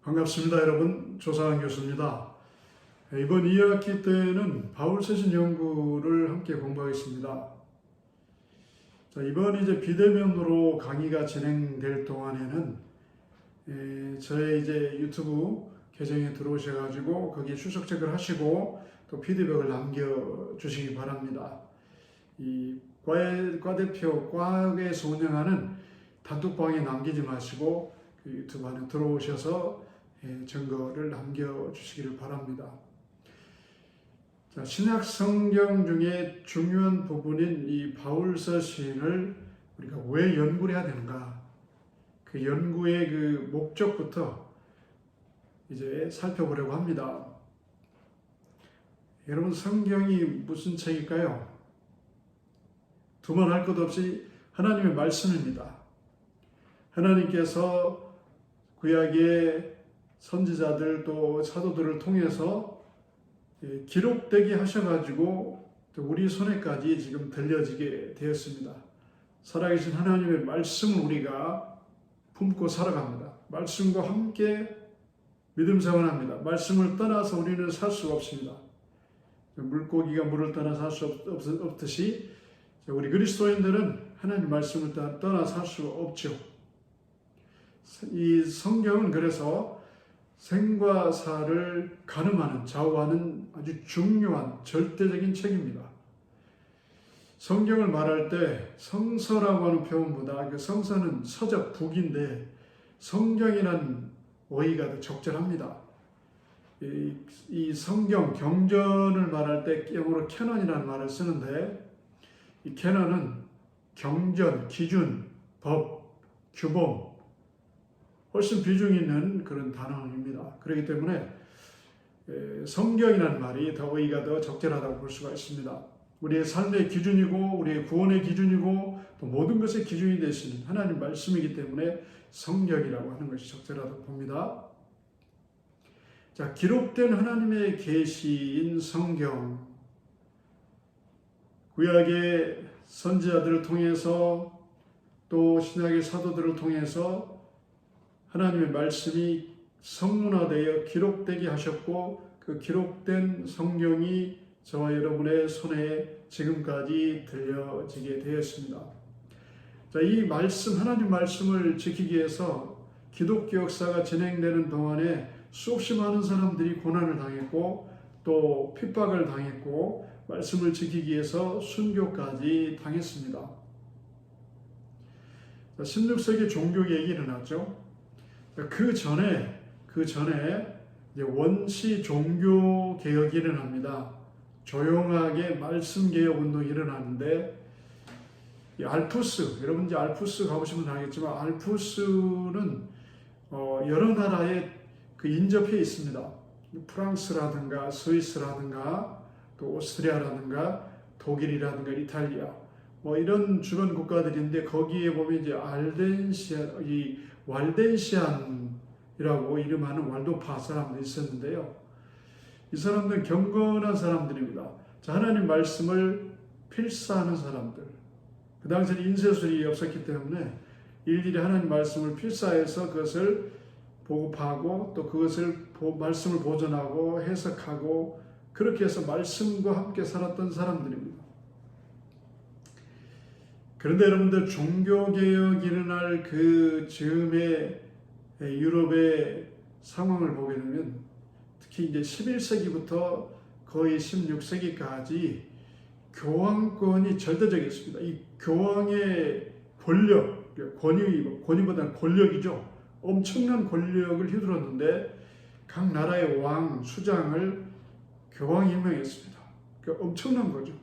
반갑습니다, 여러분. 조상한 교수입니다. 이번 2학기 때는 바울서신 연구를 함께 공부하겠습니다. 자, 이번 이제 비대면으로 강의가 진행될 동안에는 저의 이제 유튜브 계정에 들어오셔가지고 거기에 출석 체크를 하시고 또 피드백을 남겨주시기 바랍니다. 이 과대표 과에서 운영하는 단톡방에 남기지 마시고 그 유튜브 안에 들어오셔서 증거를 남겨주시기를 바랍니다. 자, 신약 성경 중에 중요한 부분인 이 바울서 시인을 우리가 왜 연구를 해야 되는가? 그 연구의 그 목적부터 이제 살펴보려고 합니다. 여러분, 성경이 무슨 책일까요? 두말할 것 없이 하나님의 말씀입니다. 하나님께서 구약의 선지자들 또 사도들을 통해서 기록되게 하셔가지고 우리 손에까지 지금 들려지게 되었습니다. 살아계신 하나님의 말씀을 우리가 품고 살아갑니다. 말씀과 함께 믿음 생활합니다. 말씀을 떠나서 우리는 살 수가 없습니다. 물고기가 물을 떠나 살 수 없듯이 우리 그리스도인들은 하나님 말씀을 떠나 살 수가 없죠. 이 성경은 그래서 생과 사를 가늠하는, 좌우하는 아주 중요한 절대적인 책입니다. 성경을 말할 때 성서라고 하는 표현보다 그 성서는 서적 북인데 성경이라는 어휘가 더 적절합니다. 이 성경 경전을 말할 때 영어로 캐논이라는 말을 쓰는데 이 캐논은 경전, 기준, 법, 규범 훨씬 비중 있는 그런 단어입니다. 그렇기 때문에 성경이라는 말이 더 어휘가 더 적절하다고 볼 수가 있습니다. 우리의 삶의 기준이고 우리의 구원의 기준이고 또 모든 것의 기준이 되시는 하나님 말씀이기 때문에 성경이라고 하는 것이 적절하다고 봅니다. 자, 기록된 하나님의 계시인 성경, 구약의 선지자들을 통해서 또 신약의 사도들을 통해서 하나님의 말씀이 성문화되어 기록되게 하셨고 그 기록된 성경이 저와 여러분의 손에 지금까지 들려지게 되었습니다. 자, 이 말씀, 하나님 말씀을 지키기 위해서 기독교 역사가 진행되는 동안에 수없이 많은 사람들이 고난을 당했고 또 핍박을 당했고 말씀을 지키기 위해서 순교까지 당했습니다. 자, 16세기 종교개혁이 일어났죠. 그 전에 이제 원시 종교 개혁이 일어납니다. 조용하게 말씀 개혁 운동이 일어나는데 이 알프스, 여러분 이제 알프스 가보시면 알겠지만 알프스는 여러 나라에 그 인접해 있습니다. 프랑스라든가 스위스라든가 또 오스트리아라든가 독일이라든가 이탈리아 뭐 이런 주변 국가들인데 거기에 보면 이제 왈덴시안이라고 이름하는 왈도파 사람들이 있었는데요. 이 사람들은 경건한 사람들입니다. 자, 하나님 말씀을 필사하는 사람들. 그 당시에는 인쇄술이 없었기 때문에 일일이 하나님 말씀을 필사해서 그것을 보급하고 또 그것을 말씀을 보존하고 해석하고 그렇게 해서 말씀과 함께 살았던 사람들입니다. 그런데 여러분들 종교개혁이 일어날 그 즈음에 유럽의 상황을 보게 되면 특히 이제 11세기부터 거의 16세기까지 교황권이 절대적이었습니다. 이 교황의 권력, 권위보다는 권력이죠. 엄청난 권력을 휘둘렀는데 각 나라의 왕, 수장을 교황이 임명했습니다. 그러니까 엄청난 거죠.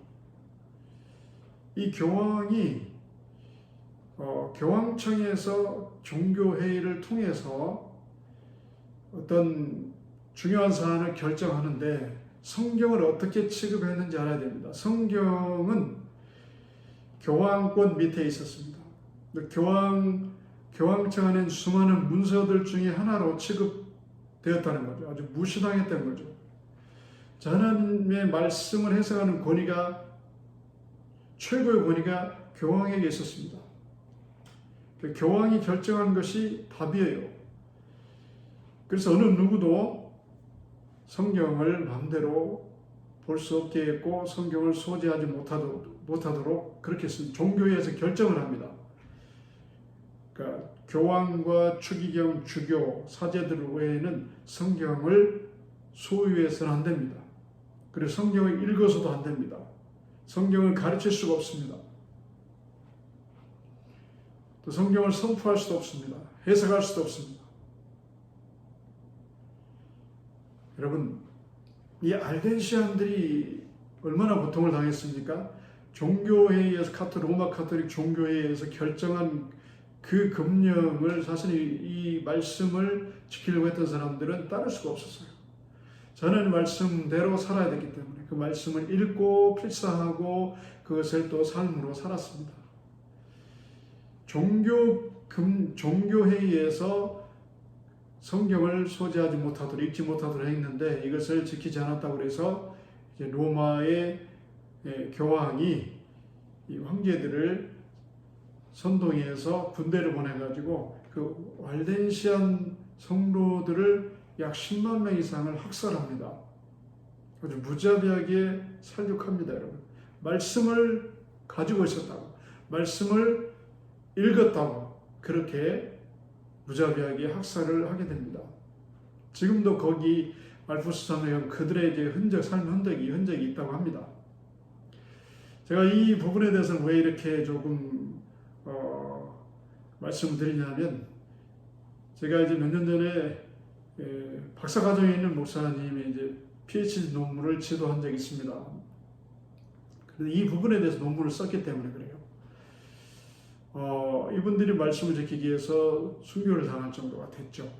이 교황이 교황청에서 종교회의를 통해서 어떤 중요한 사안을 결정하는데 성경을 어떻게 취급했는지 알아야 됩니다. 성경은 교황권 밑에 있었습니다. 교황청 안에 수많은 문서들 중에 하나로 취급되었다는 거죠. 아주 무시당했던 거죠. 자, 하나님의 말씀을 해석하는 권위가 최고의 권위가 교황에게 있었습니다. 교황이 결정한 것이 답이에요. 그래서 어느 누구도 성경을 마음대로 볼 수 없게 했고 성경을 소지하지 못하도록 그렇게 했습니다. 종교에서 결정을 합니다. 그러니까 교황과 추기경, 주교, 사제들 외에는 성경을 소유해서는 안 됩니다. 그리고 성경을 읽어서도 안 됩니다. 성경을 가르칠 수가 없습니다. 또 성경을 선포할 수도 없습니다. 해석할 수도 없습니다. 여러분, 이 알덴시안들이 얼마나 고통을 당했습니까? 종교회의에서 로마 카톨릭 종교회의에서 결정한 그 금령을 사실 이 말씀을 지키려고 했던 사람들은 따를 수가 없었어요. 저는 말씀대로 살아야 되기 때문에 그 말씀을 읽고 필사하고 그것을 또 삶으로 살았습니다. 종교회의에서 성경을 소지하지 못하도록 읽지 못하도록 했는데 이것을 지키지 않았다고 해서 이제 로마의 교황이 이 황제들을 선동해서 군대를 보내가지고 그 알덴시안 성도들을 약 10만 명 이상을 학살합니다. 아주 무자비하게 살육합니다, 여러분. 말씀을 가지고 있었다고, 말씀을 읽었다고 그렇게 무자비하게 학살을 하게 됩니다. 지금도 거기 알프스산에 그들의 이제 삶의 흔적이 있다고 합니다. 제가 이 부분에 대해서는 왜 이렇게 조금 말씀을 드리냐면, 제가 이제 몇 년 전에 박사과정에 있는 목사님이 이제 PhD 논문을 지도한 적이 있습니다. 그런데 이 부분에 대해서 논문을 썼기 때문에 그래요. 이분들이 말씀을 지키기 위해서 순교를 당할 정도가 됐죠.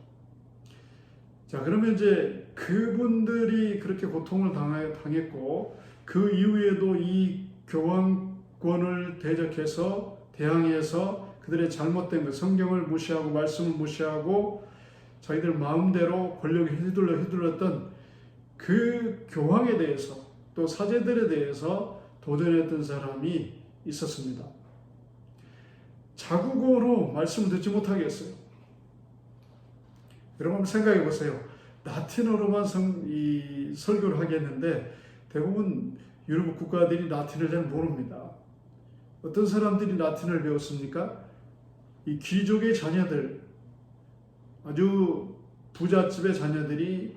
자, 그러면 이제 그분들이 그렇게 고통을 당했고, 그 이후에도 이 교황권을 대항해서 그들의 잘못된 것, 성경을 무시하고 말씀을 무시하고 자기들 마음대로 권력에 휘둘렀던 그 교황에 대해서 또 사제들에 대해서 도전했던 사람이 있었습니다. 자국어로 말씀을 듣지 못하게 했어요. 여러분 생각해 보세요. 라틴어로만 설교를 하겠는데 대부분 유럽 국가들이 라틴을 잘 모릅니다. 어떤 사람들이 라틴을 배웠습니까? 이 귀족의 자녀들, 아주 부잣집의 자녀들이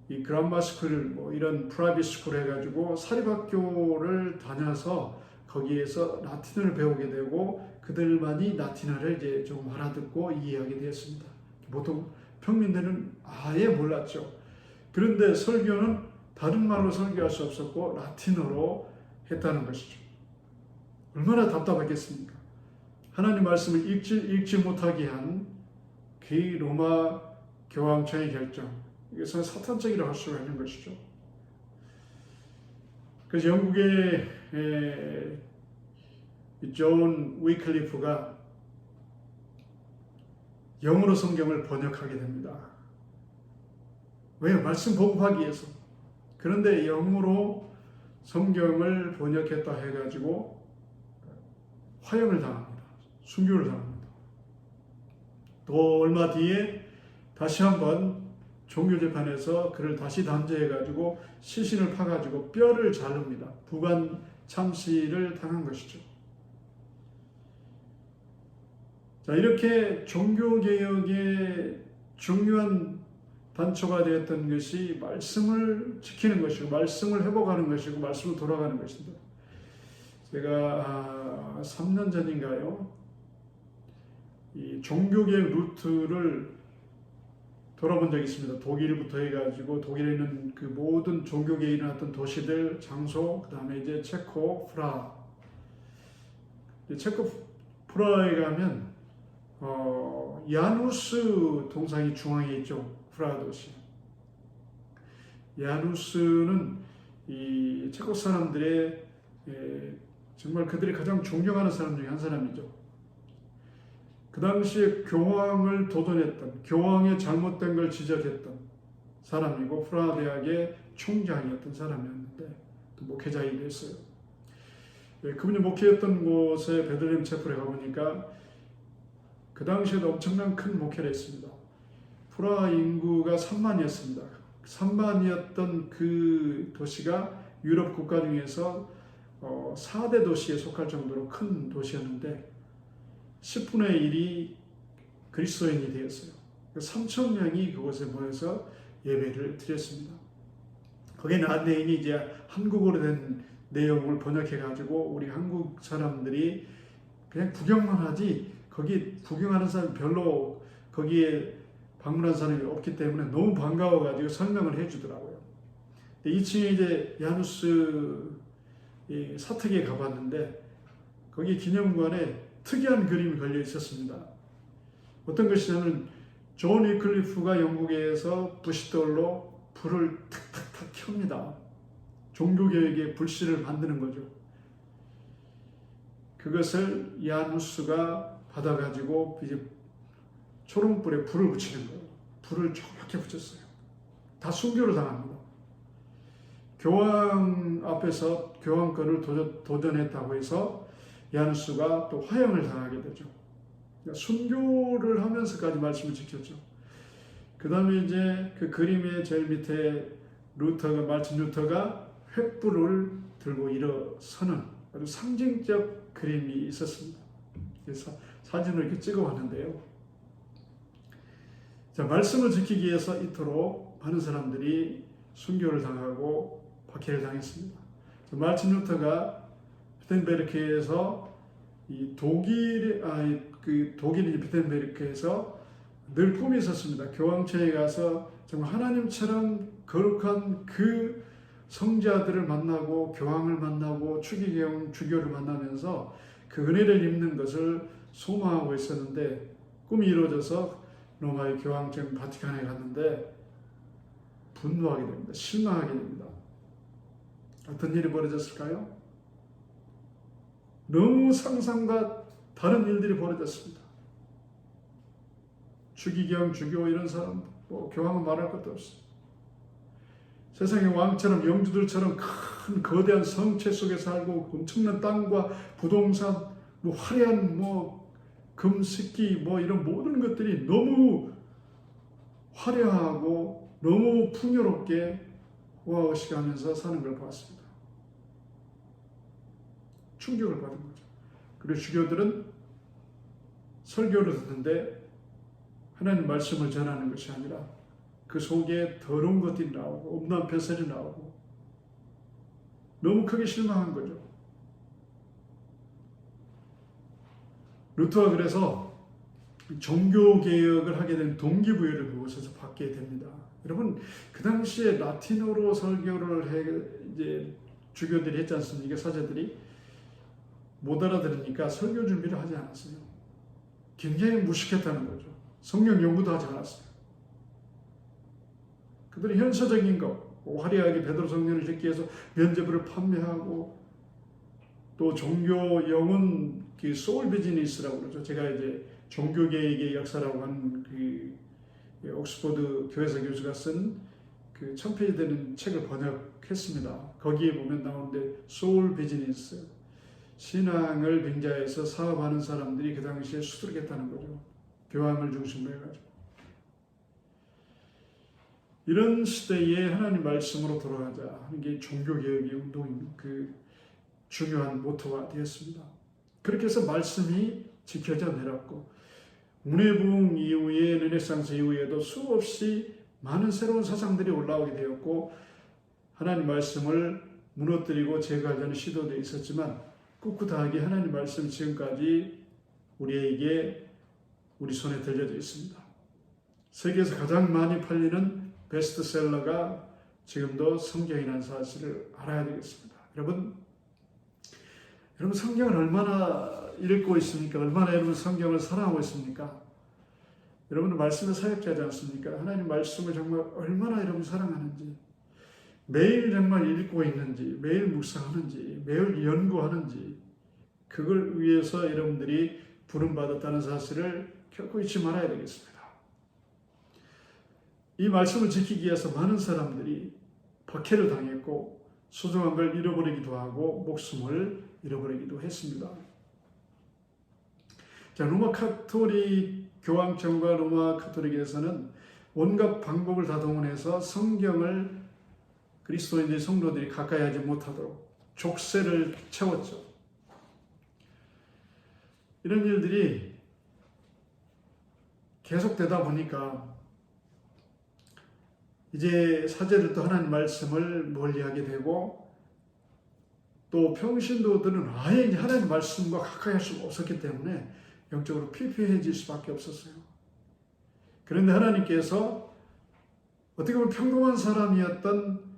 이 그란마 스쿨, 이런 프라이빗 스쿨 해가지고 사립학교를 다녀서 거기에서 라틴어를 배우게 되고 그들만이 라틴어를 이제 좀 알아듣고 이해하게 되었습니다. 보통 평민들은 아예 몰랐죠. 그런데 설교는 다른 말로 설교할 수 없었고 라틴어로 했다는 것이죠. 얼마나 답답했겠습니까? 하나님 말씀을 읽지 못하게 한 그 로마 교황청의 결정, 이것은 사탄적이라고 할 수가 있는 것이죠. 그래서 영국의 존 위클리프가 영어로 성경을 번역하게 됩니다. 왜요? 말씀 보급하기 위해서. 그런데 영어로 성경을 번역했다 해가지고 화형을 당합니다. 순교를 당합니다. 또 얼마 뒤에 다시 한번 종교재판에서 그를 다시 단죄해가지고 시신을 파가지고 뼈를 자릅니다. 부관 참시를 당한 것이죠. 자, 이렇게 종교개혁의 중요한 단초가 되었던 것이 말씀을 지키는 것이고 말씀을 회복하는 것이고 말씀으로 돌아가는 것입니다. 제가 3년 전인가요? 이 종교개혁 루트를 돌아본 적이 있습니다. 독일부터 해가지고 독일에 있는 그 모든 종교개혁이 일어났던 도시들, 장소, 그 다음에 이제 체코, 프라하. 체코 프라하에 가면 야누스 동상이 중앙에 있죠. 프라하 도시. 야누스는 이 체코 사람들의 정말 그들이 가장 존경하는 사람 중에 한 사람이죠. 그 당시에 교황을 도전했던, 교황의 잘못된 걸 지적했던 사람이고 프라하 대학의 총장이었던 사람이었는데 또 목회자이기도 했어요. 그분이 목회했던 곳에 베들레헴 채플에 가보니까 그 당시에도 엄청난 큰 목회를 했습니다. 프라하 인구가 3만이었습니다. 3만이었던 그 도시가 유럽 국가 중에서 4대 도시에 속할 정도로 큰 도시였는데 10분의 1이 그리스도인이 되었어요. 3천 명이 그곳에 모여서 예배를 드렸습니다. 거기에 안내인이 이제 한국어로 된 내용을 번역해가지고 우리 한국 사람들이 그냥 구경만 하지 거기 구경하는 사람이 별로 거기에 방문한 사람이 없기 때문에 너무 반가워가지고 설명을 해주더라고요. 2층에 이제 야누스 사택에 가봤는데 거기 기념관에 특이한 그림이 걸려 있었습니다. 어떤 것이냐면 존 위클리프가 영국에서 부싯돌로 불을 탁탁탁 켭니다. 종교개혁의 불씨를 만드는 거죠. 그것을 야누스가 받아가지고 이제 초롱불에 불을 붙이는 거예요. 불을 조그맣게 붙였어요. 다 순교를 당합니다. 교황 앞에서 교황권을 도전했다고 해서 야누스가 또 화형을 당하게 되죠. 순교를 하면서까지 말씀을 지켰죠. 그 다음에 이제 그 그림의 제일 밑에 마르틴 루터가 횃불을 들고 일어서는 아주 상징적 그림이 있었습니다. 그래서 사진을 이렇게 찍어 왔는데요. 자, 말씀을 지키기 위해서 이토록 많은 사람들이 순교를 당하고 박해를 당했습니다. 마르틴 루터가 비텐베르크에서 독일인 비텐베르크에서 늘 꿈이 있었습니다. 교황청에 가서 정말 하나님처럼 거룩한 그 성자들을 만나고 교황을 만나고 추기경 주교를 만나면서 그 은혜를 입는 것을 소망하고 있었는데 꿈이 이루어져서 로마의 교황청 바티칸에 갔는데 분노하게 됩니다. 실망하게 됩니다. 어떤 일이 벌어졌을까요? 너무 상상과 다른 일들이 벌어졌습니다. 추기경, 주교 이런 사람, 교황은 말할 것도 없습니다. 세상의 왕처럼 영주들처럼 큰 거대한 성체 속에 살고 엄청난 땅과 부동산, 화려한 금식기 이런 모든 것들이 너무 화려하고 너무 풍요롭게 호화호식하면서 사는 걸 보았습니다. 충격을 받은 거죠. 그리고 주교들은 설교를 듣는데 하나님 말씀을 전하는 것이 아니라 그 속에 더러운 것들이 나오고 음란 폐설이 나오고 너무 크게 실망한 거죠. 루터가 그래서 종교개혁을 하게 된 동기부여를 그곳에서 받게 됩니다. 여러분, 그 당시에 라틴어로 설교를 이제 주교들이 했지 않습니까? 사제들이 못 알아들으니까 설교 준비를 하지 않았어요. 굉장히 무식했다는 거죠. 성경 연구도 하지 않았어요. 그들이 현실적인 것, 화려하게 베드로 성전을 짓기 위해서 면죄부를 판매하고 또 종교 영혼 그 소울 비즈니스라고 그러죠. 제가 이제 종교개혁의 역사라고 하는 그 옥스퍼드 교회사 교수가 쓴 그 1000페이지 되는 책을 번역했습니다. 거기에 보면 나오는데 소울 비즈니스, 신앙을 빙자해서 사업하는 사람들이 그 당시에 수두룩했다는 거죠. 교황을 중심으로 해가지고. 이런 시대에 하나님 말씀으로 돌아가자 하는 게 종교개혁의 운동인 그 중요한 모토가 되었습니다. 그렇게 해서 말씀이 지켜져 내렸고 문해부흥 이후에 르네상스 이후에도 수없이 많은 새로운 사상들이 올라오게 되었고 하나님 말씀을 무너뜨리고 제거하려는 시도도 있었지만 꿋꿋하게 하나님 말씀 지금까지 우리에게 우리 손에 들려져 있습니다. 세계에서 가장 많이 팔리는 베스트셀러가 지금도 성경이라는 사실을 알아야 되겠습니다. 여러분 성경을 얼마나 읽고 있습니까? 얼마나 여러분 성경을 사랑하고 있습니까? 여러분은 말씀의 사역자지 않습니까? 하나님 말씀을 정말 얼마나 여러분 사랑하는지, 매일 정말 읽고 있는지, 매일 묵상하는지, 매일 연구하는지, 그걸 위해서 여러분들이 부름받았다는 사실을 결코 잊지 말아야 되겠습니다. 이 말씀을 지키기 위해서 많은 사람들이 박해를 당했고 소중한 걸 잃어버리기도 하고 목숨을 잃어버리기도 했습니다. 자, 로마 카톨릭 교황청과 로마 카톨릭에서는 온갖 방법을 다 동원해서 성경을 그리스도인들의 성도들이 가까이 하지 못하도록 족쇄를 채웠죠. 이런 일들이 계속되다 보니까 이제 사제들도 하나님 말씀을 멀리하게 되고, 또 평신도들은 아예 이제 하나님 말씀과 가까이 할 수가 없었기 때문에 영적으로 피폐해질 수밖에 없었어요. 그런데 하나님께서 어떻게 보면 평범한 사람이었던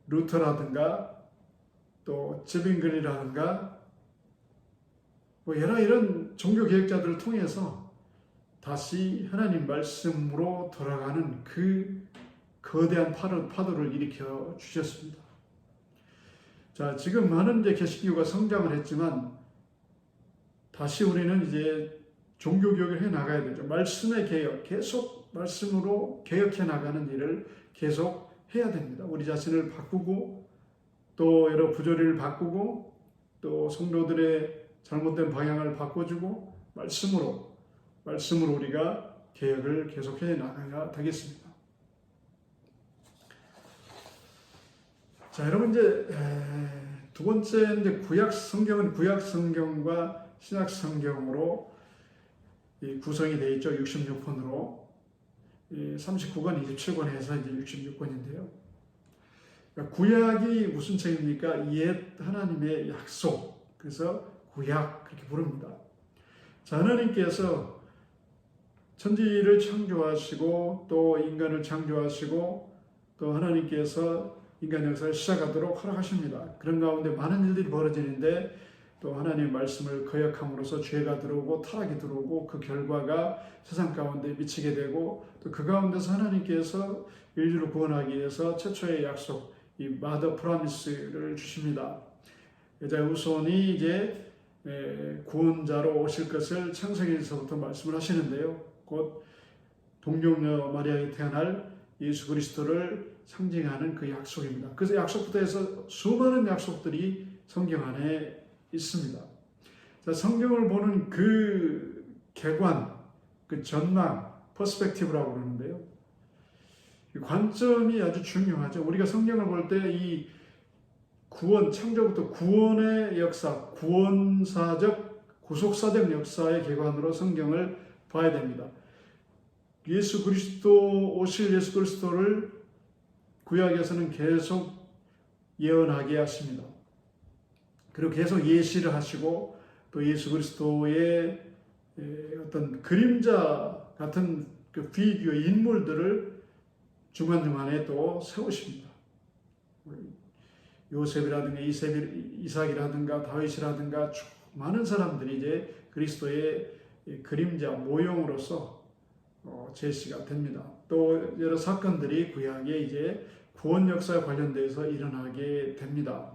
루터라든가 또 즈빙글이라든가 여러 이런 종교 개혁자들을 통해서 다시 하나님 말씀으로 돌아가는 그 거대한 파도를 일으켜 주셨습니다. 자, 지금 많은 이제 개신교가 성장을 했지만 다시 우리는 이제 종교 개혁을 해 나가야 되죠. 말씀의 개혁, 계속 말씀으로 개혁해 나가는 일을 계속 해야 됩니다. 우리 자신을 바꾸고 또 여러 부조리를 바꾸고 또 성도들의 잘못된 방향을 바꿔주고 말씀으로 우리가 개혁을 계속해 나가야 되겠습니다. 자, 여러분 이제 두 번째 이제 구약 성경과 신약 성경으로 구성이 되어 있죠. 66권으로 39권, 27권 해서 이제 66권인데요. 구약이 무슨 책입니까? 옛 하나님의 약속. 그래서 구약 그렇게 부릅니다. 자, 하나님께서 천지를 창조하시고 또 인간을 창조하시고 또 하나님께서 인간 역사를 시작하도록 허락하십니다. 그런 가운데 많은 일들이 벌어지는데 또 하나님의 말씀을 거역함으로써 죄가 들어오고 타락이 들어오고 그 결과가 세상 가운데 미치게 되고 또 그 가운데서 하나님께서 인류를 구원하기 위해서 최초의 약속, 이 마더 프라미스를 주십니다. 여자 후손이 이제 구원자로 오실 것을 창세기에서부터 말씀을 하시는데요. 곧 동정녀 마리아에 태어날 예수 그리스도를 상징하는 그 약속입니다. 그래서 약속부터 해서 수많은 약속들이 성경 안에 있습니다. 자, 성경을 보는 그 개관, 그 전망, 퍼스펙티브라고 그러는데요. 이 관점이 아주 중요하죠. 우리가 성경을 볼 때 이 구원, 창조부터 구원의 역사, 구원사적, 구속사적 역사의 개관으로 성경을 봐야 됩니다. 예수 그리스도, 오실 예수 그리스도를 구약에서는 계속 예언하게 하십니다. 그리고 계속 예시를 하시고 또 예수 그리스도의 어떤 그림자 같은 그 비교 인물들을 중간중간에 또 세우십니다. 요셉이라든가 이삭이라든가 다윗이라든가 많은 사람들이 이제 그리스도의 그림자 모형으로서 제시가 됩니다. 또 여러 사건들이 구약에 이제 구원 역사에 관련돼서 일어나게 됩니다.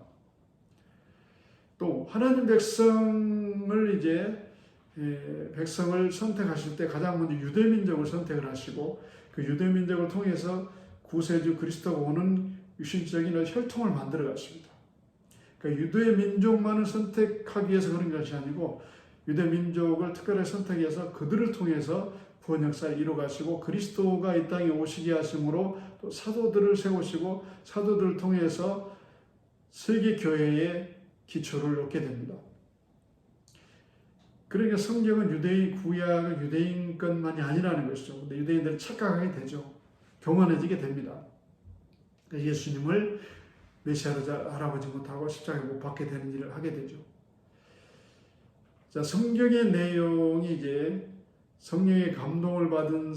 또 하나님 백성을 선택하실 때 가장 먼저 유대 민족을 선택을 하시고 그 유대 민족을 통해서 구세주 그리스도가 오는 유신적인 혈통을 만들어 갔습니다. 그러니까 유대 민족만을 선택하기 위해서 그런 것이 아니고 유대 민족을 특별히 선택해서 그들을 통해서 구원 역사를 이루어 가시고 그리스도가 이 땅에 오시게 하심으로 또 사도들을 세우시고 사도들을 통해서 세계 교회의 기초를 놓게 됩니다. 그러니까 성경은 구약은 유대인 것만이 아니라는 것이죠. 근데 유대인들은 착각하게 되죠. 교만해지게 됩니다. 예수님을 메시아로 알아보지 못하고 십자가에 못 박게 되는 일을 하게 되죠. 자, 성경의 내용이 이제 성령의 감동을 받은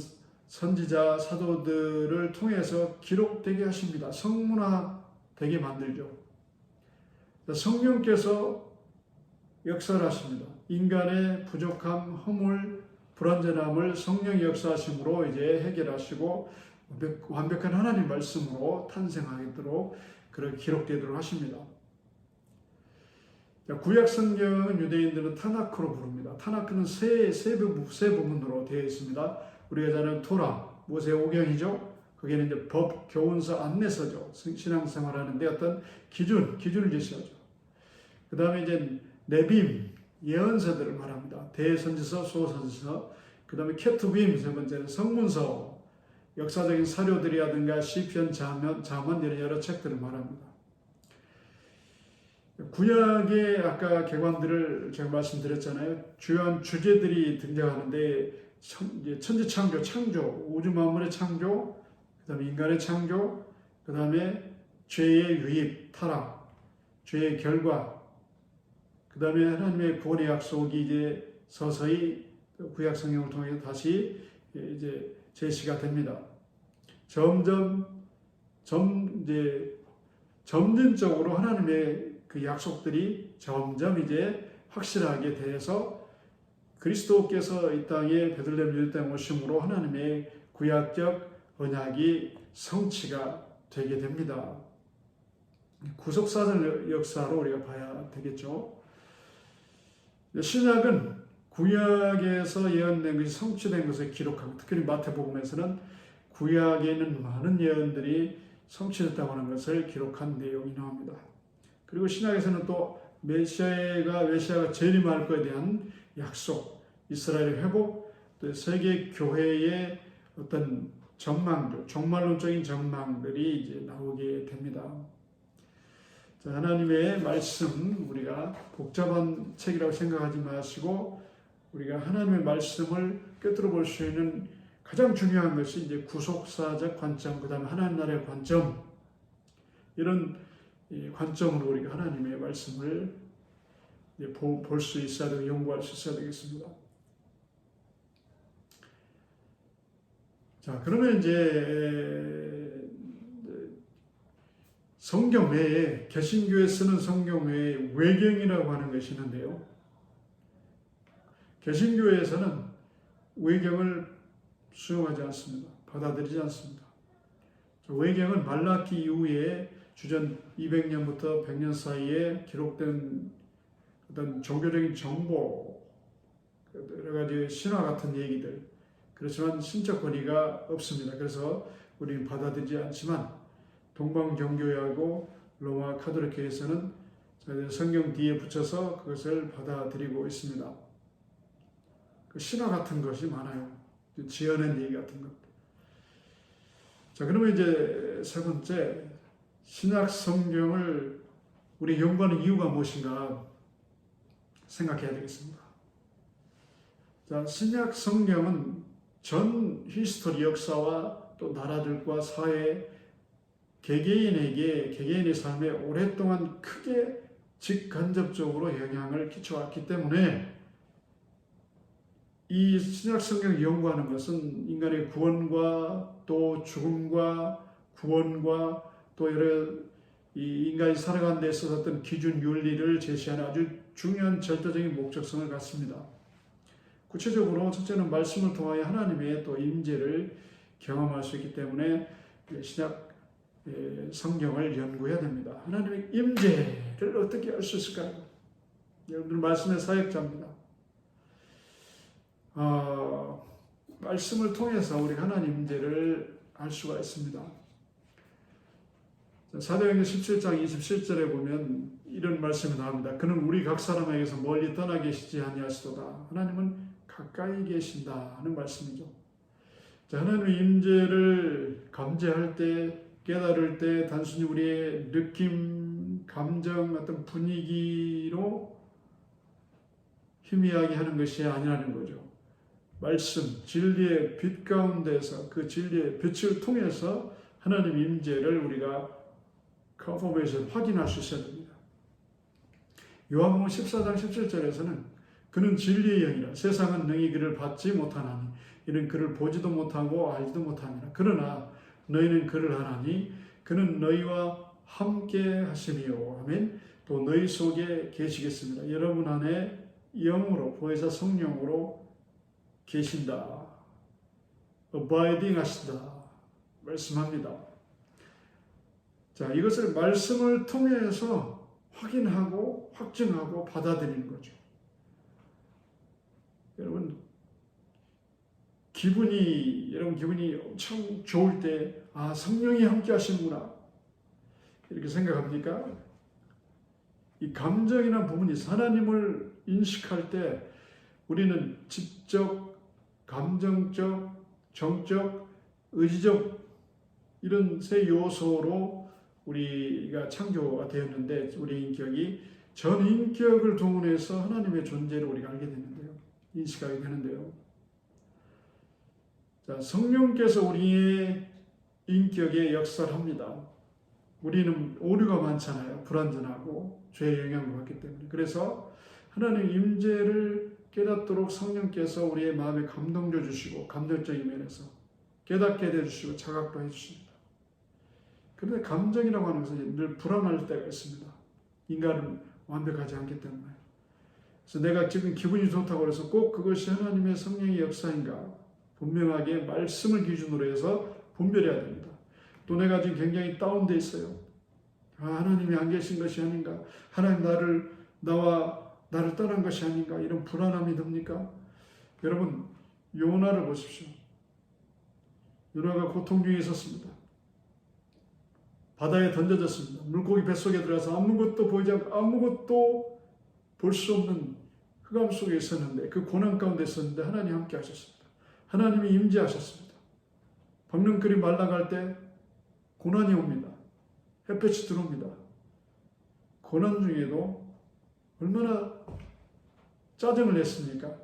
선지자, 사도들을 통해서 기록되게 하십니다. 성문화되게 만들죠. 자, 성령께서 역사를 하십니다. 인간의 부족함, 허물, 불완전함을 성령의 역사하심으로 이제 해결하시고 완벽한 하나님 말씀으로 탄생하도록 그렇게 기록되도록 하십니다. 구약 성경은 유대인들은 타나크로 부릅니다. 타나크는 세 부분으로 되어 있습니다. 우리가 잘 아는 토라, 모세오경이죠. 거기에는 이제 법, 교훈서, 안내서죠. 신앙생활하는데 어떤 기준을 제시하죠. 그 다음에 이제 네빔, 예언서들을 말합니다. 대선지서, 소선지서, 그 다음에 케투빔 세 번째는 성문서, 역사적인 사료들이라든가 시편, 잠언 이런 여러 책들을 말합니다. 구약의 아까 개관들을 제가 말씀드렸잖아요. 주요한 주제들이 등장하는데 천지창조, 창조, 우주 만물의 창조, 그 다음에 인간의 창조, 그 다음에 죄의 유입, 타락, 죄의 결과, 그 다음에 하나님의 구원의 약속이 이제 서서히 구약 성경을 통해 다시 이제 제시가 됩니다. 점진적으로 하나님의 그 약속들이 점점 이제 확실하게 돼서 그리스도께서 이 땅에 베들레헴 유대 땅에 오심으로 하나님의 구약적 언약이 성취가 되게 됩니다. 구속사적 역사로 우리가 봐야 되겠죠. 신약은 구약에서 예언된 것이 성취된 것을 기록하고, 특히 마태복음에서는 구약에 있는 많은 예언들이 성취됐다고 하는 것을 기록한 내용이 나옵니다. 그리고 신약에서는 또 메시아가 재림할 것에 대한 약속, 이스라엘의 회복, 또 세계 교회의 어떤 전망들, 종말론적인 전망들이 이제 나오게 됩니다. 자, 하나님의 말씀, 우리가 복잡한 책이라고 생각하지 마시고 우리가 하나님의 말씀을 꿰뚫어 볼 수 있는 가장 중요한 것이 이제 구속사적 관점, 그 다음에 하나님 나라의 관점, 이런 관점으로 우리가 하나님의 말씀을 볼 수 있어야 되고 연구할 수 있어야 되겠습니다. 자, 그러면 이제 성경 외에, 개신교에 쓰는 성경 외에 외경이라고 하는 것이 있는데요. 개신교에서는 외경을 수용하지 않습니다. 받아들이지 않습니다. 외경은 말라기 이후에 주전 200년부터 100년 사이에 기록된 어떤 종교적인 정보, 여러 가지 신화 같은 얘기들, 그렇지만 신적 권위가 없습니다. 그래서 우리는 받아들이지 않지만 동방정교회하고 로마 카톨릭교회에서는 성경 뒤에 붙여서 그것을 받아들이고 있습니다. 그 신화 같은 것이 많아요. 지어낸 얘기 같은 것. 자, 그러면 이제 세 번째, 신약 성경을 우리 연구하는 이유가 무엇인가 생각해야 되겠습니다. 자, 신약 성경은 전 히스토리 역사와 또 나라들과 사회, 개개인의 삶에 오랫동안 크게 직간접적으로 영향을 끼쳐왔기 때문에 이 신약 성경을 연구하는 것은 인간의 구원과 또 죽음과 구원과 또 여러 이 인간이 살아가는 데 있어서 어떤 기준 윤리를 제시하는 아주 중요한 절대적인 목적성을 갖습니다. 구체적으로 첫째는 말씀을 통하여 하나님의 또 임재를 경험할 수 있기 때문에 신약 성경을 연구해야 됩니다. 하나님의 임재를 어떻게 알 수 있을까요? 여러분들 말씀의 사역자입니다. 말씀을 통해서 우리 하나님 임재를 알 수가 있습니다. 사도행전 17장 27절에 보면 이런 말씀이 나옵니다. 그는 우리 각 사람에게서 멀리 떠나 계시지 아니하시도다. 하나님은 가까이 계신다 하는 말씀이죠. 자, 하나님의 임재를 감지할 때, 깨달을 때 단순히 우리의 느낌, 감정, 어떤 분위기로 희미하게 하는 것이 아니라는 거죠. 말씀, 진리의 빛 가운데서 그 진리의 빛을 통해서 하나님의 임재를 우리가 컨포메이션 확인할 수 있어야 됩니다. 요한복음 14장 17절에서는 그는 진리의 영이라 세상은 능히 그를 받지 못하나니 이는 그를 보지도 못하고 알지도 못하니라. 그러나 너희는 그를 아나니 그는 너희와 함께 하시며 아멘. 또 너희 속에 계시겠습니다. 여러분 안에 영으로 보혜사 성령으로 계신다. abiding 하신다. 말씀합니다. 자, 이것을 말씀을 통해서 확인하고 확증하고 받아들이는 거죠. 여러분 기분이 엄청 좋을 때 성령이 함께 하시는구나 이렇게 생각합니까? 이 감정이라는 부분이 하나님을 인식할 때 우리는 직접 감정적, 정적, 의지적 이런 세 요소로 우리가 창조가 되었는데 우리 인격이 전 인격을 동원해서 하나님의 존재를 우리가 알게 되는데요. 인식하게 되는데요. 자, 성령께서 우리의 인격에 역사를 합니다. 우리는 오류가 많잖아요. 불완전하고 죄의 영향을 받기 때문에. 그래서 하나님의 임재를 깨닫도록 성령께서 우리의 마음에 감동줘 주시고 감정적인 면에서 깨닫게 해주시고 자각도 해주십니다. 그런데 감정이라고 하는 것은 늘 불안할 때가 있습니다. 인간은 완벽하지 않기 때문에. 그래서 내가 지금 기분이 좋다고 해서 꼭 그것이 하나님의 성령의 역사인가 분명하게 말씀을 기준으로 해서 분별해야 됩니다. 또 내가 지금 굉장히 다운돼 있어요. 하나님이 안 계신 것이 아닌가? 하나님 나를 떠난 것이 아닌가? 이런 불안함이 듭니까? 여러분, 요나를 보십시오. 요나가 고통 중에 있었습니다. 바다에 던져졌습니다. 물고기 뱃속에 들어가서 아무것도 보이지 않고 아무것도 볼 수 없는 흑암 속에 있었는데 그 고난 가운데 있었는데 하나님 함께 하셨습니다. 하나님이 임재하셨습니다. 박능끓이 말라갈 때 고난이 옵니다. 햇볕이 들어옵니다. 고난 중에도 얼마나 짜증을 냈습니까?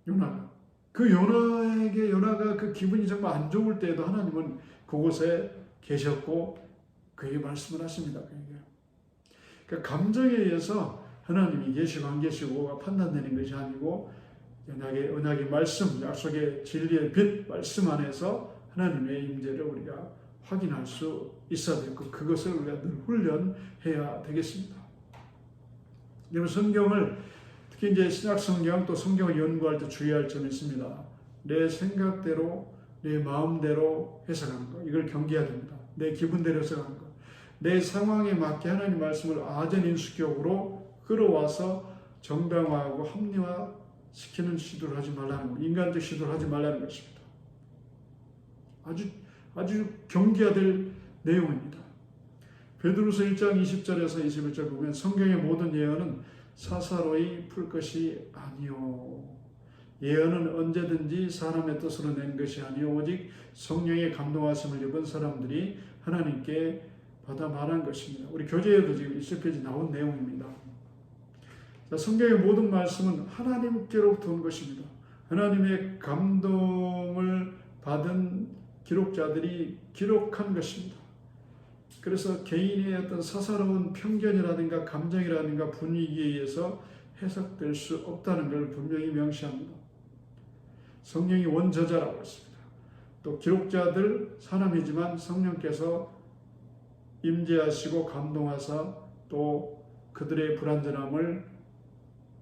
요나가. 그 요나가 그 기분이 정말 안 좋을 때에도 하나님은 그곳에 계셨고 그에게 말씀을 하십니다. 그러니까 감정에 의해서 하나님이 계시고 안 계시고가 판단되는 것이 아니고 언약의 말씀, 약속의 진리의 빛 말씀 안에서 하나님의 임재를 우리가 확인할 수 있어야 되고 그것을 우리가 늘 훈련해야 되겠습니다. 여러분 성경을 특히 이제 신약 성경 또 성경을 연구할 때 주의할 점이 있습니다. 내 생각대로 내 마음대로 해석하는 것 이걸 경계해야 됩니다. 내 기분대로 해석하는 것 내 상황에 맞게 하나님 말씀을 아전인수격으로 끌어와서 정당화하고 합리화시키는 시도를 하지 말라는 것 인간적 시도를 하지 말라는 것입니다. 아주 경계해야 될 내용입니다. 베드로서 1장 20절에서 21절 보면 성경의 모든 예언은 사사로이 풀 것이 아니요 예언은 언제든지 사람의 뜻으로 낸 것이 아니요 오직 성령의 감동하심을 입은 사람들이 하나님께 받아 말한 것입니다. 우리 교재에도 지금 20페이지 나온 내용입니다. 자, 성경의 모든 말씀은 하나님께로부터 온 것입니다. 하나님의 감동을 받은 기록자들이 기록한 것입니다. 그래서 개인의 어떤 사사로운 편견이라든가 감정이라든가 분위기에 의해서 해석될 수 없다는 걸 분명히 명시합니다. 성령이 원저자라고 했습니다. 또 기록자들 사람이지만 성령께서 임재하시고 감동하사 또 그들의 불완전함을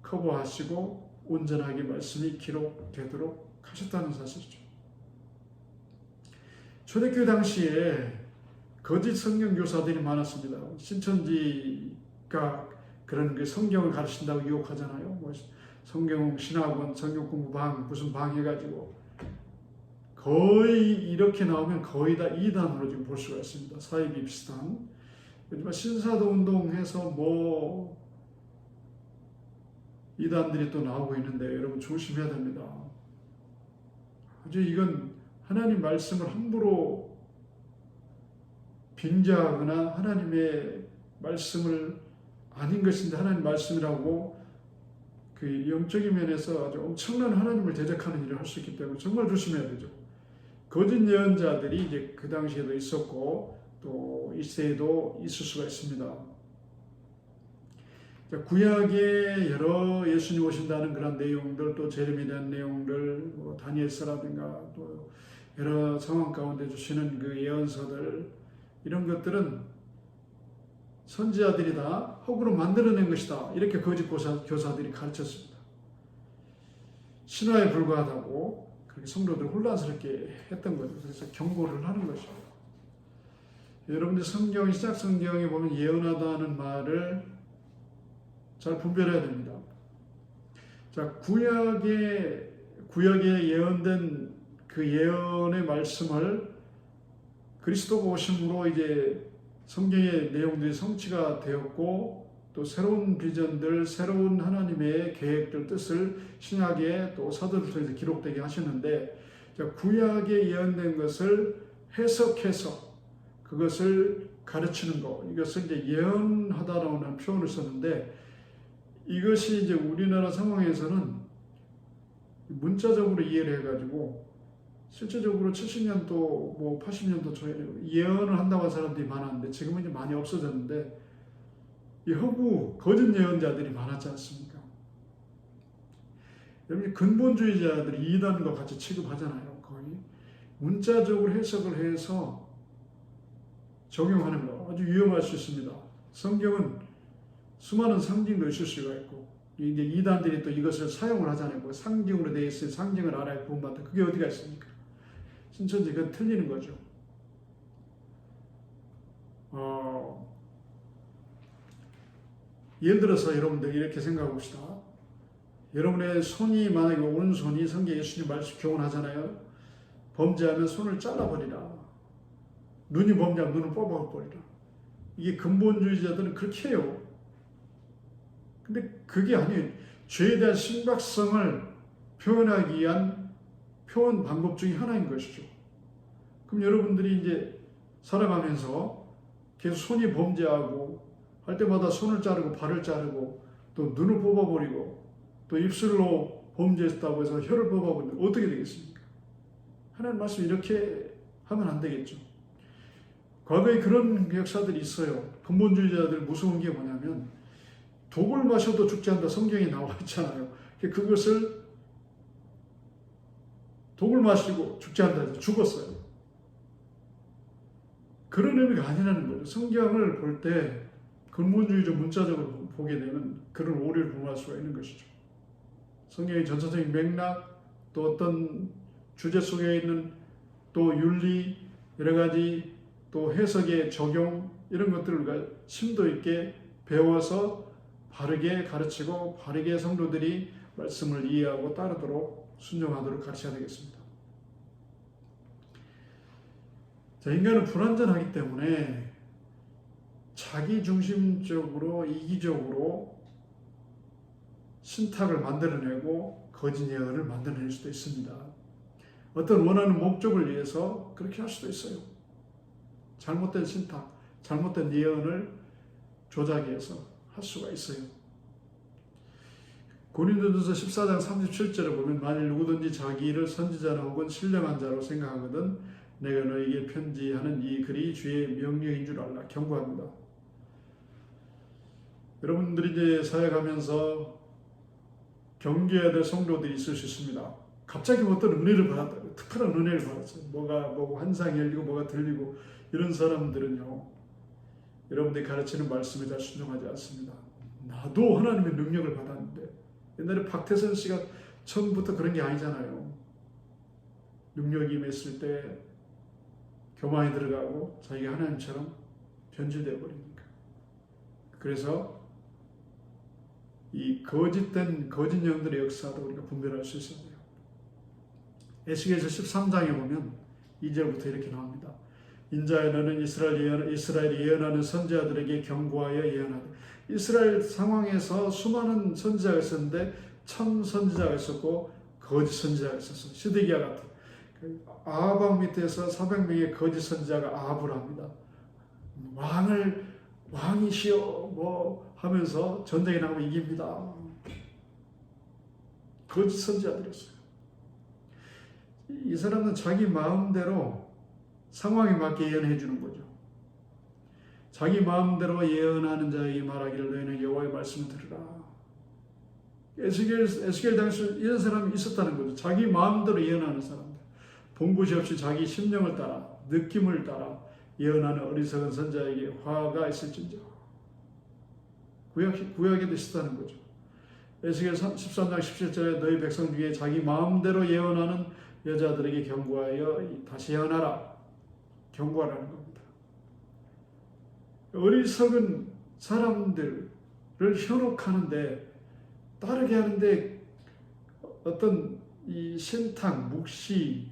커버하시고 온전하게 말씀이 기록되도록 하셨다는 사실이죠. 초대교회 당시에 거짓 성경 교사들이 많았습니다. 신천지가 그런 그 성경을 가르친다고 유혹하잖아요. 뭐 성경 신학원, 성경 공부 무슨 방 해가지고 거의 이렇게 나오면 거의 다 이단으로 지금 볼 수가 있습니다. 사입이 비슷한. 요즘 신사도 운동해서 뭐 이단들이 또 나오고 있는데 여러분 조심해야 됩니다. 아주 이건 하나님 말씀을 함부로 빙자하거나 하나님의 말씀을 아닌 것인데 하나님 말씀이라고 그 영적인 면에서 아주 엄청난 하나님을 대적하는 일을 할 수 있기 때문에 정말 조심해야 되죠. 거짓 예언자들이 이제 그 당시에도 있었고 또 이 시대에도 있을 수가 있습니다. 구약에 여러 예수님 오신다는 그런 내용들 또 재림에 대한 내용들 뭐 다니엘서라든가 또 여러 상황 가운데 주시는 그 예언서들 이런 것들은 선지자들이 다 허구로 만들어낸 것이다. 이렇게 거짓 교사들이 가르쳤습니다. 신화에 불과하다고 그렇게 성도들을 혼란스럽게 했던 거죠. 그래서 경고를 하는 것이죠. 여러분들 성경, 시작 성경에 보면 예언하다는 말을 잘 분별해야 됩니다. 자, 구약에 예언된 그 예언의 말씀을 그리스도가 오심으로 이제 성경의 내용들이 성취가 되었고 또 새로운 비전들, 새로운 하나님의 계획들, 뜻을 신약의 또 사도를 통해서 기록되게 하셨는데, 구약에 예언된 것을 해석해서 그것을 가르치는 것, 이것을 이제 예언하다라는 표현을 썼는데, 이것이 이제 우리나라 상황에서는 문자적으로 이해를 해가지고 실제적으로 70년도, 뭐 80년도 초에 예언을 한다고 한 사람들이 많았는데 지금은 이제 많이 없어졌는데, 이 허구 거짓 예언자들이 많았지 않습니까? 여러분, 근본주의자들이 이단과 같이 취급하잖아요. 거의 문자적으로 해석을 해서 적용하는 거 아주 위험할 수 있습니다. 성경은 수많은 상징도 있을 수가 있고, 이제 이단들이 또 이것을 사용을 하잖아요. 뭐 상징으로 되어 있으니 상징을 알아야 구원받다. 그게 어디가 있습니까? 신천지 그건 틀리는 거죠. 예를 들어서 여러분들 이렇게 생각해 봅시다. 여러분의 손이 만약에 오른손이 성경 예수님 말씀 교훈하잖아요. 범죄하면 손을 잘라버리라. 눈이 범죄하면 눈을 뽑아버리라. 이게 근본주의자들은 그렇게 해요. 근데 그게 아니에요. 죄에 대한 심각성을 표현하기 위한 표현 방법 중에 하나인 것이죠. 그럼 여러분들이 이제 살아가면서 계속 손이 범죄하고 할 때마다 손을 자르고 발을 자르고 또 눈을 뽑아버리고 또 입술로 범죄했다고 해서 혀를 뽑아버리면 어떻게 되겠습니까? 하나님 말씀 이렇게 하면 안 되겠죠. 과거에 그런 역사들이 있어요. 근본주의자들 무서운 게 뭐냐면 독을 마셔도 죽지 않는다 성경에 나와 있잖아요. 그것을 독을 마시고 죽지 않는다 해서 죽었어요. 그런 의미가 아니라는 거죠. 성경을 볼 때 근본주의적 문자적으로 보게 되면 그런 오류를 범할 수가 있는 것이죠. 성경의 전체적인 맥락, 또 어떤 주제 속에 있는 또 윤리, 여러 가지 또 해석의 적용, 이런 것들을 우리가 심도 있게 배워서 바르게 가르치고 바르게 성도들이 말씀을 이해하고 따르도록 순종하도록 가르쳐야 되겠습니다. 자, 인간은 불완전하기 때문에 자기중심적으로 이기적으로 신탁을 만들어내고 거짓 예언을 만들어낼 수도 있습니다. 어떤 원하는 목적을 위해서 그렇게 할 수도 있어요. 잘못된 신탁, 잘못된 예언을 조작해서 할 수가 있어요. 고린도전서 14장 37절에 보면 만일 누구든지 자기 일을 선지자나 혹은 신령한 자로 생각하거든 내가 너에게 편지하는 이 글이 주의 명령인 줄 알라. 경고합니다. 여러분들이 이제 사역하면서 경계해야 될 성도들이 있을 수 있습니다. 갑자기 어떤 은혜를 받았다. 특별한 은혜를 받았어요. 뭐가 환상이 열리고 뭐가 들리고 이런 사람들은요. 여러분들이 가르치는 말씀에 잘 순종하지 않습니다. 나도 하나님의 능력을 받았는데 옛날에 박태선 씨가 처음부터 그런 게 아니잖아요. 능력이 임했을 때 교만이 들어가고 자기가 하나님처럼 변질되어 버리니까. 그래서 이 거짓된 거짓 영들의 역사도 우리가 분별할 수 있어야 돼요. 에스겔서 13장에 보면 2절부터 이렇게 나옵니다. 인자야 너는 이스라엘이 예언하는 선지자들에게 경고하여 예언하되. 이스라엘 상황에서 수많은 선지자가 있었는데 참 선지자가 있었고 거짓 선지자가 있었어요. 시드기야 같은 아합 왕 밑에서 400명의 거짓 선지자가 아합을 합니다. 왕이시여 뭐 하면서 전쟁에 나가면 이깁니다. 거짓 선지자들이었어요. 이 사람은 자기 마음대로 상황에 맞게 예언해 주는 거죠. 자기 마음대로 예언하는 자에게 말하기를 너희는 여호와의 말씀을 들으라. 에스겔 당시 이런 사람이 있었다는 거죠. 자기 마음대로 예언하는 사람들. 본 곳이 없이 자기 심령을 따라 느낌을 따라 예언하는 어리석은 선자에게 화가 있을진저. 구약에도 있었다는 거죠. 에스겔 13장 17절에 너희 백성 중에 자기 마음대로 예언하는 여자들에게 경고하여 다시 예언하라. 경고하라는 겁니다. 어리석은 사람들을 현혹하는데 따르게 하는데 어떤 이 신탁, 묵시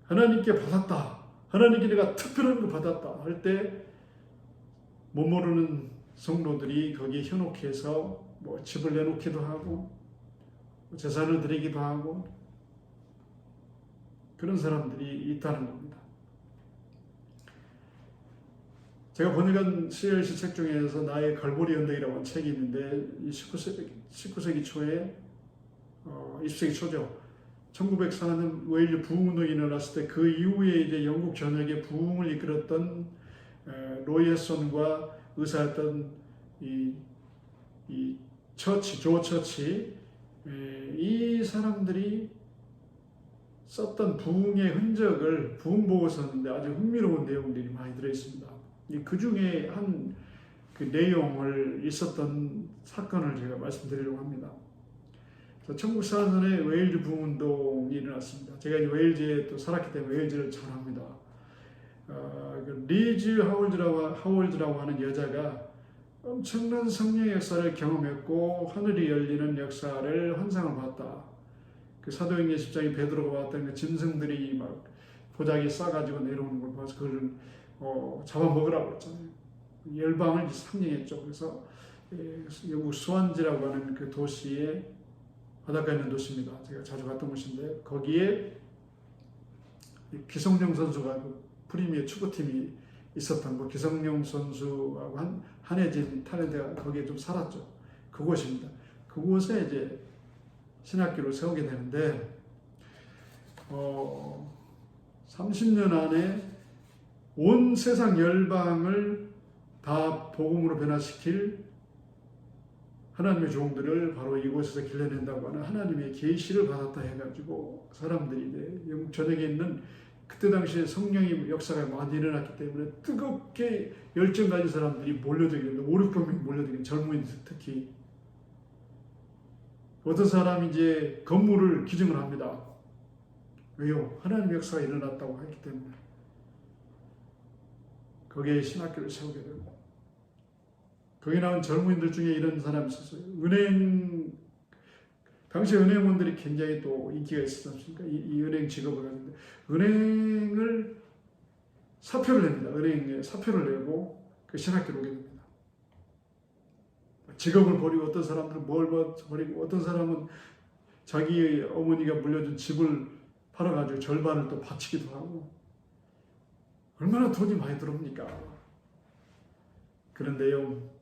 하나님께 받았다. 하나님께 내가 특별한 거 받았다 할 때 못 모르는 성도들이 거기에 현혹해서 뭐 집을 내놓기도 하고 재산을 드리기도 하고 그런 사람들이 있다는 겁니다. 제가 번역한 CLC 책 중에서 나의 갈보리 언덕이라고 하는 책이 있는데 19세기 초에 20세기 초죠. 1904년 웨일즈 부흥운동이 일어났을 때 그 이후에 이제 영국 전역에 부흥을 이끌었던 로이 헤손과 의사였던 이 처치, 조 처치, 이 사람들이 썼던 부흥의 흔적을 부흥 보고 썼는데 아주 흥미로운 내용들이 많이 들어있습니다. 그 중에 한 그 내용을 있었던 사건을 제가 말씀드리려고 합니다. 1904년에 웨일즈 부흥운동이 일어났습니다. 제가 이제 웨일즈에 또 살았기 때문에 웨일즈를 잘 압니다. 리즈 하월드라고 하는 여자가 엄청난 성령의 역사를 경험했고 하늘이 열리는 역사를 환상을 봤다. 그 사도행전 10장에 베드로가 봤던 그 짐승들이 막 보자기에 싸가지고 내려오는 걸 봐서 그걸 잡아먹으라고 했잖아요. 열방을 상징했죠. 그래서 영국 스완지라고 하는 그 도시에 바닷가에 있는 도시입니다. 제가 자주 갔던 곳인데 거기에 기성용 선수가 그 프리미어 축구팀이 있었던 그 기성용 선수하고 한혜진 탤런트가 거기에 좀 살았죠. 그곳입니다. 그곳에 이제 신학교를 세우게 되는데 30년 안에 온 세상 열방을 다 복음으로 변화시킬 하나님의 종들을 바로 이곳에서 길러낸다고 하는 하나님의 계시를 받았다 해가지고 사람들이 이제 영국 전역에 있는 그때 당시에 성령의 역사가 많이 일어났기 때문에 뜨겁게 열정 가진 사람들이 몰려들겠는데 5, 600명 몰려들겠는데 젊은이들 특히 어떤 사람이 이제 건물을 기증을 합니다. 왜요? 하나님의 역사가 일어났다고 했기 때문에 거기에 신학교를 세우게 되고 거기 나온 젊은이들 중에 이런 사람이 있었어요. 당시 은행원들이 굉장히 또 인기가 있었지 않습니까? 이 은행 직업을 가지는데 은행을 사표를 냅니다. 은행에 사표를 내고 그 신학교를 오게 됩니다. 직업을 버리고 어떤 사람들은 뭘 버리고 어떤 사람은 자기 어머니가 물려준 집을 팔아가지고 절반을 또 바치기도 하고 얼마나 돈이 많이 들어옵니까? 그런 내용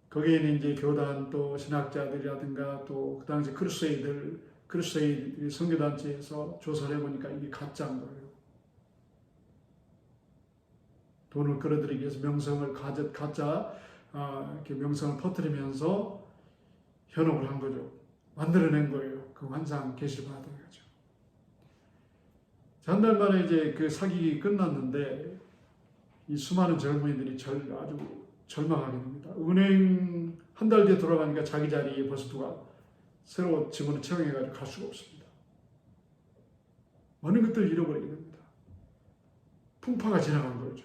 거기에는 이제 교단 또 신학자들이라든가 또 그 당시 크루세이드 선교단체에서 조사를 해보니까 이게 가짜인 거예요. 돈을 끌어들이기 위해서 명성을 가짜 이렇게 명성을 퍼뜨리면서 현혹을 한 거죠. 만들어낸 거예요. 그 환상 계시를 받아가지고. 한 달 만에 이제 그 사기가 끝났는데 이 수많은 젊은이들이 아주 절망하게 됩니다. 은행 한 달 뒤에 돌아가니까 자기 자리에 벌써 누가 새로 직원을 채용해가지고 갈 수가 없습니다. 많은 것들을 잃어버리게 됩니다. 풍파가 지나간 거죠.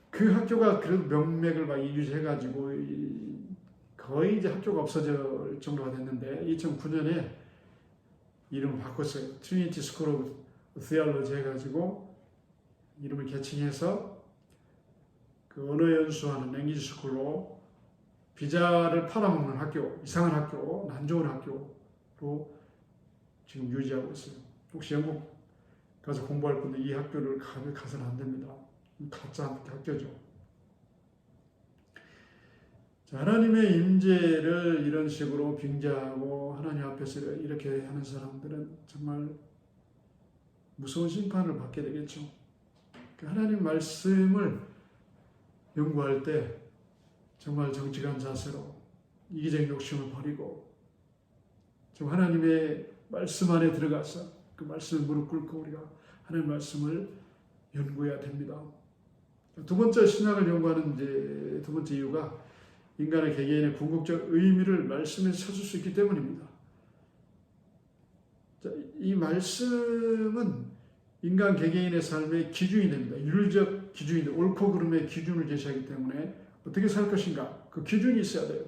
그 학교가 그래도 명맥을 막 유지해가지고 거의 이제 학교가 없어질 정도가 됐는데 2009년에 이름을 바꿨어요. 트리니티 스쿨 오브 디알로지 해가지고 이름을 개칭해서 그 언어 연수하는 랭귀지 스쿨로 비자를 팔아먹는 학교, 이상한 학교, 난 좋은 학교로 지금 유지하고 있어요. 혹시 영국 가서 공부할 분들 이 학교를 가서는 안 됩니다. 가짜 학교죠. 하나님의 임재를 이런 식으로 빙자하고 하나님 앞에서 이렇게 하는 사람들은 정말 무서운 심판을 받게 되겠죠. 하나님 말씀을 연구할 때 정말 정직한 자세로 이기적 욕심을 버리고 좀 하나님의 말씀 안에 들어가서 그 말씀을 무릎 꿇고 우리가 하나님 말씀을 연구해야 됩니다. 두 번째 신학을 연구하는 이제 두 번째 이유가 인간의 개개인의 궁극적 의미를 말씀에서 찾을 수 있기 때문입니다. 자, 이 말씀은 인간 개개인의 삶의 기준이 됩니다. 윤리적 기준이 됩니다. 옳고 그름의 기준을 제시하기 때문에 어떻게 살 것인가 그 기준이 있어야 돼요.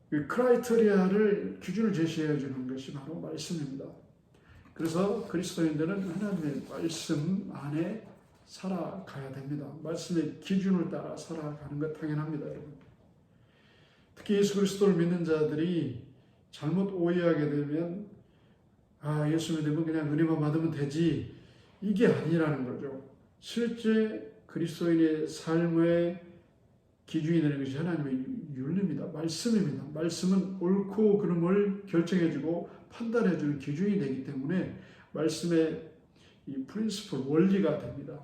그 크라이테리아를 기준을 제시해 주는 것이 바로 말씀입니다. 그래서 그리스도인들은 하나님의 말씀 안에 살아가야 됩니다. 말씀의 기준을 따라 살아가는 것 당연합니다, 여러분. 특히 예수 그리스도를 믿는 자들이 잘못 오해하게 되면 예수 믿으면 그냥 은혜만 받으면 되지, 이게 아니라는 거죠. 실제 그리스도인의 삶의 기준이 되는 것이 하나님의 윤리입니다. 말씀입니다. 말씀은 옳고 그름을 결정해주고 판단해주는 기준이 되기 때문에 말씀의 이 프린시플, 원리가 됩니다.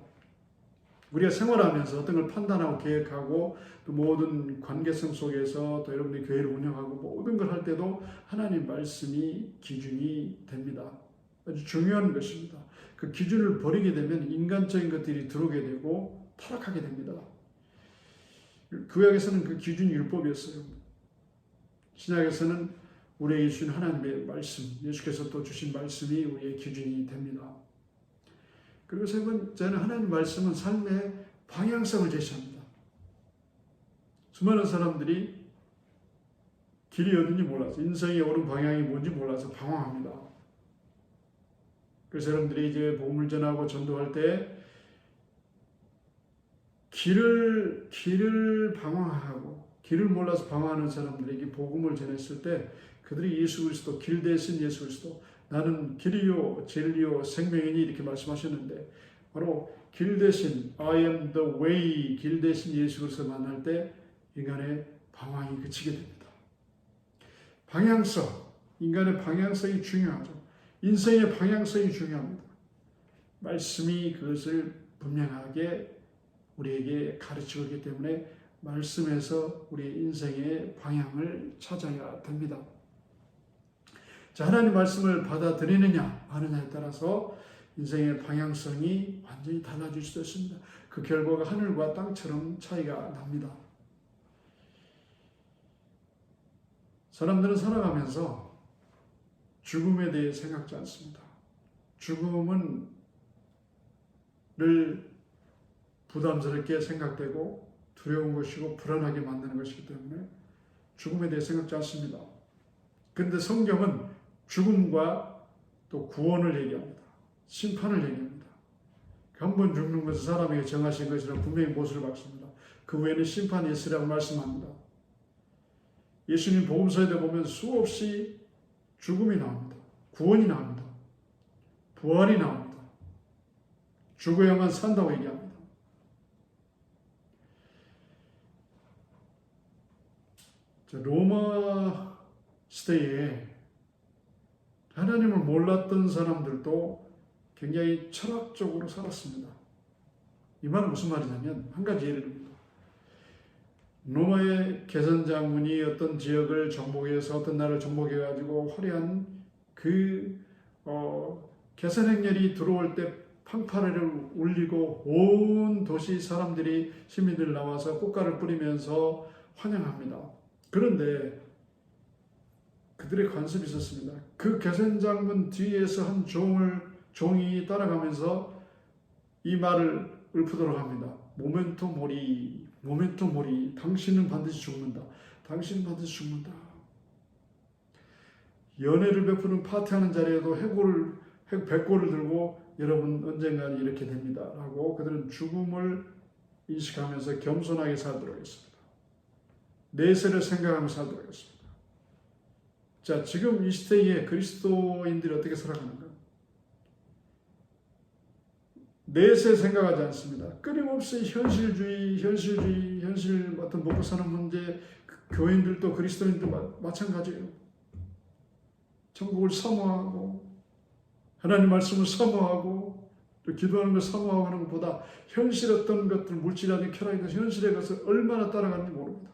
우리가 생활하면서 어떤 걸 판단하고 계획하고 또 모든 관계성 속에서 또 여러분들이 교회를 운영하고 모든 걸 할 때도 하나님 말씀이 기준이 됩니다. 아주 중요한 것입니다. 그 기준을 버리게 되면 인간적인 것들이 들어오게 되고 타락하게 됩니다. 구약에서는 그 기준이 율법이었어요. 신약에서는 우리에게 주신 하나님의 말씀, 예수께서 또 주신 말씀이 우리의 기준이 됩니다. 그리고 세 번째는 하나님 말씀은 삶의 방향성을 제시합니다. 수많은 사람들이 길이 어딘지 몰라서, 인생의 옳은 방향이 뭔지 몰라서 방황합니다. 그래서 여러분들이 이제 복음을 전하고 전도할 때 길을 방황하고 길을 몰라서 방황하는 사람들에게 복음을 전했을 때 그들이 예수 그리스도, 길 대신 예수 그리스도, 나는 길이요 진리요 생명이니 이렇게 말씀하셨는데, 바로 길 대신 I am the way, 길 대신 예수 그리스도를 만날 때 인간의 방황이 그치게 됩니다. 방향성, 인간의 방향성이 중요하죠. 인생의 방향성이 중요합니다. 말씀이 그것을 분명하게 우리에게 가르치고 있기 때문에 말씀에서 우리의 인생의 방향을 찾아야 됩니다. 자, 하나님 말씀을 받아들이느냐 마느냐에 따라서 인생의 방향성이 완전히 달라질 수도 있습니다. 그 결과가 하늘과 땅처럼 차이가 납니다. 사람들은 살아가면서 죽음에 대해 생각지 않습니다. 죽음은 늘 부담스럽게 생각되고 두려운 것이고 불안하게 만드는 것이기 때문에 죽음에 대해 생각지 않습니다. 그런데 성경은 죽음과 또 구원을 얘기합니다. 심판을 얘기합니다. 한 번 죽는 것은 사람에게 정하신 것이라 분명히 못을 박습니다. 그 후에는 심판이 있으라고 말씀합니다. 예수님 복음서에 보면 수없이 죽음이 나옵니다. 구원이 나옵니다. 부활이 나옵니다. 죽어야만 산다고 얘기합니다. 로마 시대에 하나님을 몰랐던 사람들도 굉장히 철학적으로 살았습니다. 이 말은 무슨 말이냐면, 한 가지 예를 듭니다. 로마의 개선장군이 어떤 지역을 정복해서 어떤 나라를 정복해가지고 화려한 개선 행렬이 들어올 때 팡파레를 울리고 온 도시 사람들이, 시민들 나와서 꽃가를 뿌리면서 환영합니다. 그런데 그들의 관습이 있었습니다. 그 개선장군 뒤에서 한 종이 따라가면서 이 말을 읊도록 합니다. 모멘토 모리, 당신은 반드시 죽는다. 당신은 반드시 죽는다. 연애를 베푸는 파티하는 자리에도 백골을 들고 여러분 언젠가는 이렇게 됩니다 라고 그들은 죽음을 인식하면서 겸손하게 살도록 했습니다. 내세를 생각하며 살도록 했습니다. 자, 지금 이 시대에 그리스도인들이 어떻게 살아가는가? 내세 생각하지 않습니다. 끊임없이 현실 어떤 먹고 사는 문제, 교인들도 그리스도인들도 마찬가지예요. 천국을 사모하고 하나님 말씀을 사모하고 또 기도하는 걸 사모하고 하는 것보다 현실 어떤 것들, 물질이라든 쾌락이든 현실의 것을 얼마나 따라가는지 모릅니다.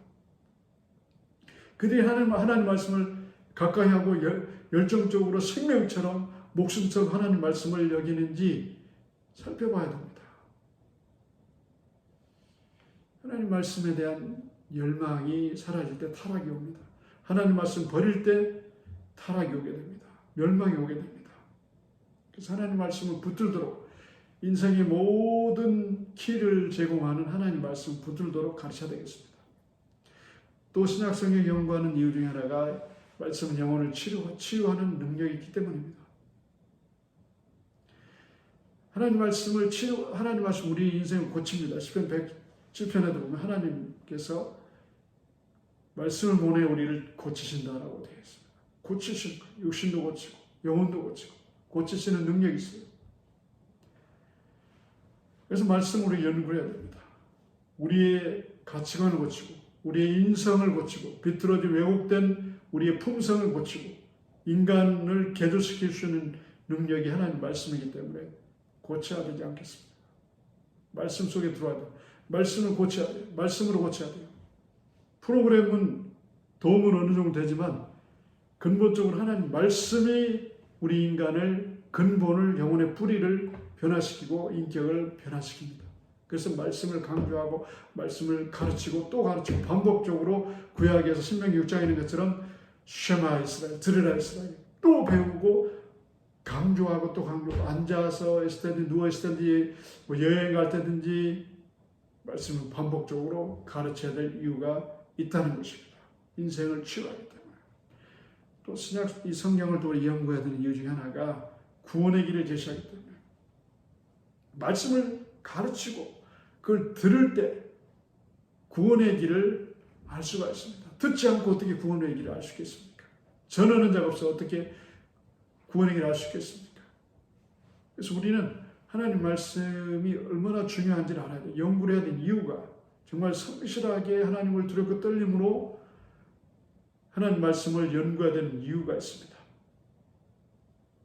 그들이 하나님 말씀을 가까이 하고 열정적으로 생명처럼 목숨처럼 하나님 말씀을 여기는지 살펴봐야 됩니다. 하나님 말씀에 대한 열망이 사라질 때 타락이 옵니다. 하나님 말씀 버릴 때 타락이 오게 됩니다. 멸망이 오게 됩니다. 그래서 하나님 말씀을 붙들도록, 인생의 모든 키를 제공하는 하나님 말씀을 붙들도록 가르쳐야 되겠습니다. 또 신약성경 연구하는 이유 중에 하나가 말씀은 영혼을 치유하는 능력이 있기 때문입니다. 하나님 말씀 우리 인생을 고칩니다. 시편 107편에도 보면 하나님께서 말씀을 보내 우리를 고치신다라고 되어 있습니다. 고치실 거예요. 육신도 고치고 영혼도 고치고 고치시는 능력이 있어요. 그래서 말씀으로 연구해야 됩니다. 우리의 가치관을 고치고 우리의 인성을 고치고 비틀어진 왜곡된 우리의 품성을 고치고 인간을 개조시킬 수 있는 능력이 하나님 말씀이기 때문에 고쳐야 되지 않겠습니까? 말씀 속에 들어와야 돼요. 말씀을 고쳐야 돼요. 말씀으로 고쳐야 돼요. 프로그램은 도움은 어느 정도 되지만 근본적으로 하나님 말씀이 우리 인간을 근본을 영혼의 뿌리를 변화시키고 인격을 변화시킵니다. 그래서 말씀을 강조하고 말씀을 가르치고 또 가르치고 반복적으로 구약에서 신명기 6장에 있는 것처럼 쉐마 이스라엘, 들으라 이스라엘 또 배우고 강조하고 또 강조하고 앉아서 있을 때든지 누워 있을 때든지 여행 갈 때든지 말씀을 반복적으로 가르쳐야 될 이유가 있다는 것입니다. 인생을 치유하기 때문에. 또 신약 이 성경을 또 연구해야 되는 이유 중에 하나가 구원의 길을 제시하기 때문에 말씀을 가르치고 그걸 들을 때 구원의 길을 알 수가 있습니다. 듣지 않고 어떻게 구원의 길을 알 수 있겠습니까? 전하는 자가 없어 어떻게 구원의 길을 알 수 있겠습니까? 그래서 우리는 하나님 말씀이 얼마나 중요한지를 알아야 돼요. 연구를 해야 되는 이유가 정말 성실하게 하나님을 두렵고 떨림으로 하나님 말씀을 연구해야 되는 이유가 있습니다.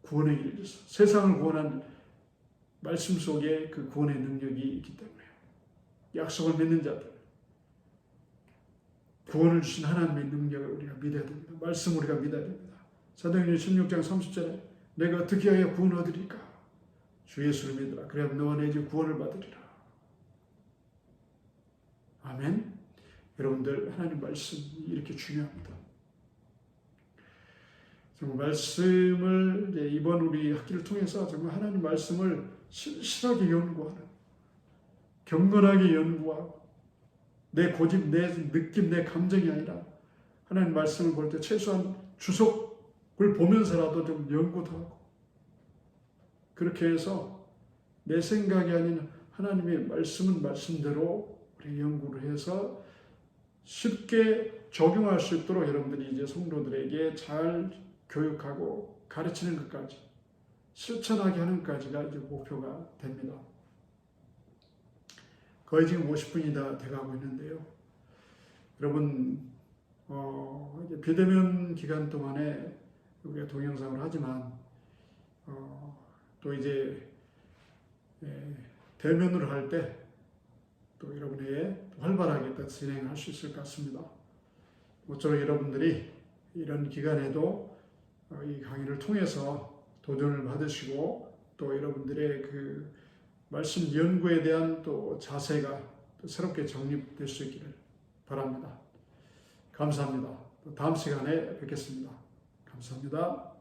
구원의 길을 위해서 세상을 구원한 말씀 속에 그 구원의 능력이 있기 때문에요. 약속을 믿는 자들, 구원을 주신 하나님의 능력을 우리가 믿어야 됩니다. 말씀을 우리가 믿어야 됩니다. 사도행전 16장 30절에 내가 어떻게 하여 구원을 얻으리까? 주 예수를 믿으라. 그래야 너와 내 집 구원을 받으리라. 아멘. 여러분들 하나님 말씀이 이렇게 중요합니다. 정말 말씀을 이번 우리 학기를 통해서 정말 하나님 말씀을 신실하게 연구하는, 경건하게 연구하고 내 고집, 내 느낌, 내 감정이 아니라 하나님 말씀을 볼 때 최소한 주석을 보면서라도 좀 연구도 하고 그렇게 해서 내 생각이 아닌 하나님의 말씀은 말씀대로 우리 연구를 해서 쉽게 적용할 수 있도록 여러분들이 이제 성도들에게 잘 교육하고 가르치는 것까지 실천하게 하는 것까지가 이제 목표가 됩니다. 거의 지금 50분이 다 돼가고 있는데요. 여러분 이제 비대면 기간 동안에 우리가 동영상을 하지만 또 이제 대면으로 할 때 또 여러분에게 활발하게 또 진행할 수 있을 것 같습니다. 모쪼록 여러분들이 이런 기간에도 이 강의를 통해서 도전을 받으시고 또 여러분들의 그 말씀 연구에 대한 또 자세가 또 새롭게 정립될 수 있기를 바랍니다. 감사합니다. 또 다음 시간에 뵙겠습니다. 감사합니다.